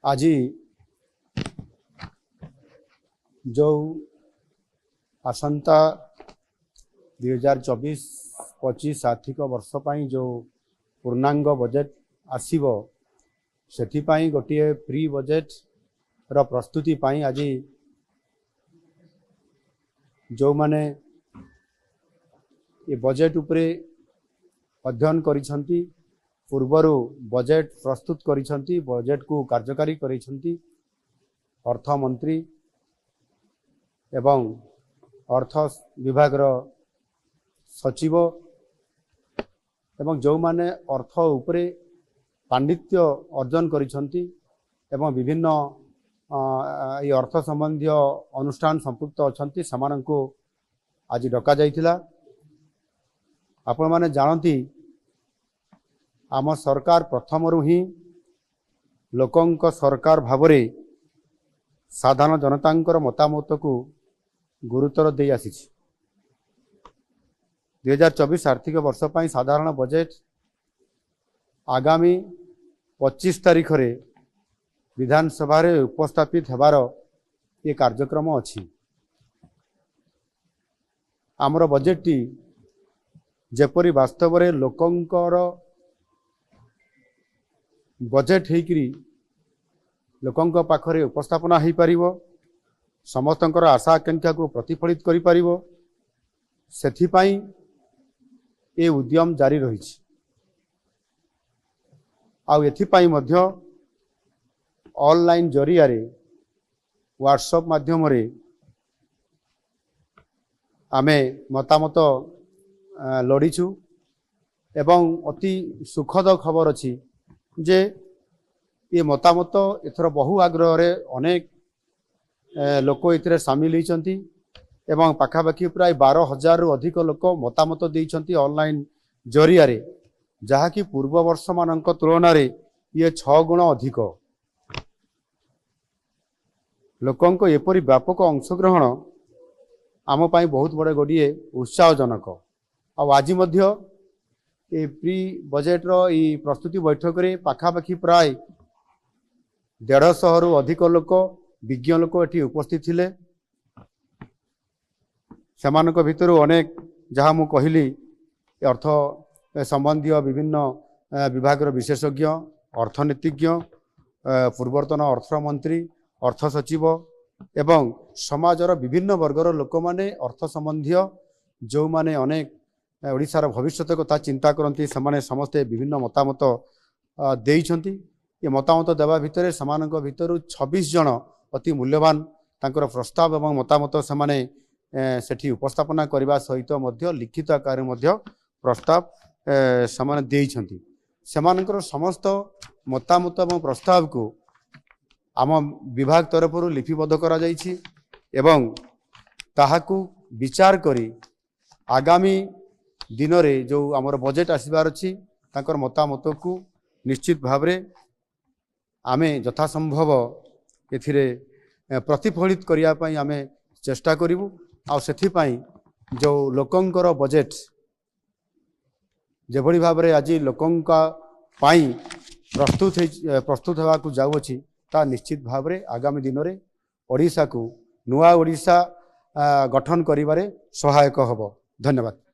आज जो आसंता 2024-25 आर्थिक वर्ष पर जो पूर्णांग बजेट आसीबो सेथिपाई गोटे प्री बजेट रो प्रस्तुति पाई आज जो माने ये बजेट उपरे अध्ययन करिसंती पूर्वरु बजेट प्रस्तुत करिसंती बजेट को कार्यकारी करिसंती अर्थ मंत्री एवं अर्थ विभाग रो सचिव एवं जो माने अर्थ उपरे पांडित्य अर्जन करिसंती एवं विभिन्न ये अर्थ संबंधी अनुष्ठान संपुक्त अछंती समानंको आज डका जाइथिला। आपण माने जानती आम सरकार प्रथमरु ही लोकंक सरकार भावरे साधारण जनतांकर मतामत को गुरुतर दे आसी 2024 आर्थिक वर्ष पर साधारण बजेट आगामी 25 तारीख रे विधानसभा रे उपस्थापित हेबार ये कार्यक्रम अछि। आमर बजेट टी जेपरी वास्तव रे लोकंकर बजेट हेकरी लोकंक पाखरे उपस्थापना हो पारिबो समस्तंकर आशा आकांक्षा को प्रतिफलित करि पारिबो सेथिपाई ए उद्यम जारी रहिछि। आउ एथिपाई मध्य ऑनलाइन जरिया रे व्हाट्सएप माध्यम रे आमे मतामत लड़ीछु एवं अति सुखद खबर अछि जे ये मतामत एथर बहु आग्रह रे अनेक लोक इतरे सामिल होइचंती एवं पाखापाखि प्राय 12,000 रु अधिक लोक मतामत देइचंती ऑनलाइन जरिया रे जहा कि पूर्व वर्ष मानक तुलना रे ये 6 गुण अधिक लोकंक एपरी व्यापक अंशग्रहण आम पाई बहुत बड़े गोटे उत्साहजनक। आज मध्य ये प्री बजेट रो ई प्रस्तुति बैठक रे पाखापाखि प्राय 150 रु अधिक लोक विज्ञ लोक एटी उपस्थित थिले। सेमानक भितरु अनेक जहाँ मु कहली अर्थ संबंधी विभिन्न विभाग विशेषज्ञ अर्थनीतिज्ञ पूर्वतन अर्थमंत्री अर्थ सचिव एवं समाजर विभिन्न वर्गर लोक माने अर्थ संबंधी जो माने अनेक ओडिशार भविष्यत कथा चिंता करती से समस्ते विभिन्न मतामत देइछंती। ये मतामत देवा भितर समानक भितर 26 जन अति मूल्यवान तांकर प्रस्ताव एवं मतामत से सेठी उपस्थापना करने सहित मध्य लिखित आकार मध्य प्रस्ताव समान देइछंती। सेमानकर समस्त मतामत एवं प्रस्ताव को आम विभाग तरफ लिपिबद्ध करा जाइछि एवं ताहाकु विचार करी आगामी दिन रे जो आमर बजेट आसीबार अछि तांकर मतामत को निश्चित भावरे आमे यथासंभव एथिरे प्रतिफलित करिया पई आमे चेष्टा करिवु। आ सेथि पई जो लोकंकर बजेट जेभली भावरे आज लोकंका पाई प्रस्तुत हेबा को जाउ अछि ता निश्चित भावरे आगामी दिन रे ओडिशा को नुआ ओडिशा गठन करिबारे सहायक हबो। धन्यवाद।